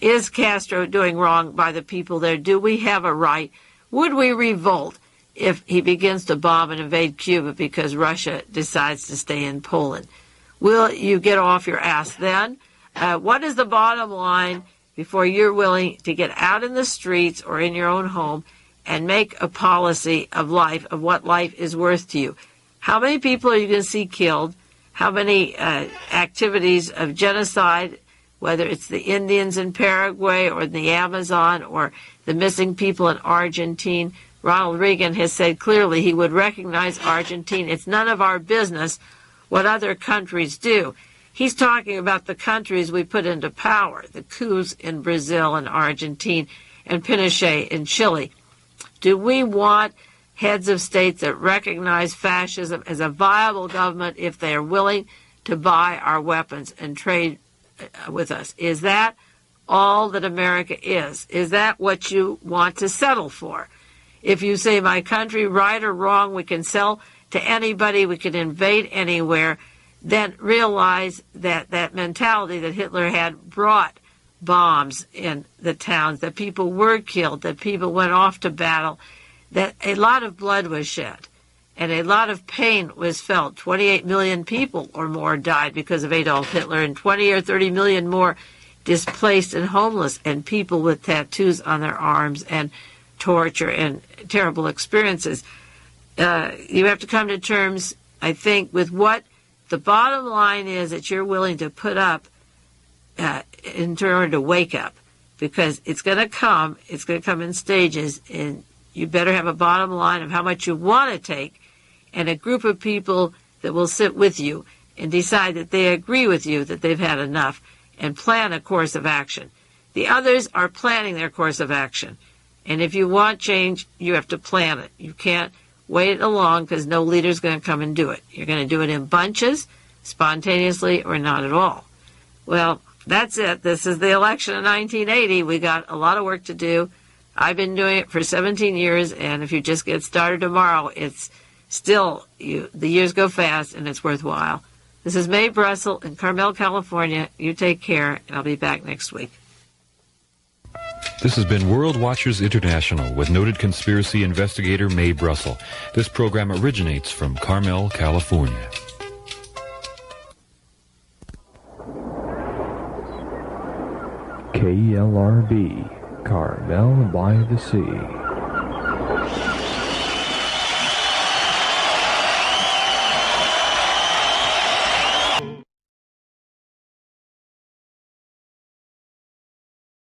Is Castro doing wrong by the people there? Do we have a right? Would we revolt if he begins to bomb and invade Cuba because Russia decides to stay in Poland? Will you get off your ass then? What is the bottom line before you're willing to get out in the streets or in your own home and make a policy of life, of what life is worth to you? How many people are you going to see killed? How many activities of genocide, whether it's the Indians in Paraguay or the Amazon or the missing people in Argentina? Ronald Reagan has said clearly he would recognize Argentina. It's none of our business what other countries do. He's talking about the countries we put into power, the coups in Brazil and Argentina and Pinochet in Chile. Do we want heads of states that recognize fascism as a viable government if they are willing to buy our weapons and trade with us? Is that all that America is? Is that what you want to settle for? If you say my country, right or wrong, we can sell to anybody, we can invade anywhere, then realize that that mentality that Hitler had brought bombs in the towns, that people were killed, that people went off to battle, that a lot of blood was shed and a lot of pain was felt. 28 million people or more died because of Adolf Hitler, and 20 or 30 million more displaced and homeless, and people with tattoos on their arms and torture and terrible experiences. You have to come to terms, I think, with what the bottom line is that you're willing to put up in order to wake up, because it's going to come in stages, and you better have a bottom line of how much you want to take and a group of people that will sit with you and decide that they agree with you, that they've had enough, and plan a course of action. The others are planning their course of action. And if you want change, you have to plan it. You can't wait along because no leader's going to come and do it. You're going to do it in bunches, spontaneously, or not at all. Well, that's it. This is the election of 1980. We got a lot of work to do. I've been doing it for 17 years, and if you just get started tomorrow, it's still, the years go fast, and it's worthwhile. This is Mae Brussel in Carmel, California. You take care, and I'll be back next week. This has been World Watchers International with noted conspiracy investigator Mae Brussel. This program originates from Carmel, California. KLRB, Carmel by the Sea.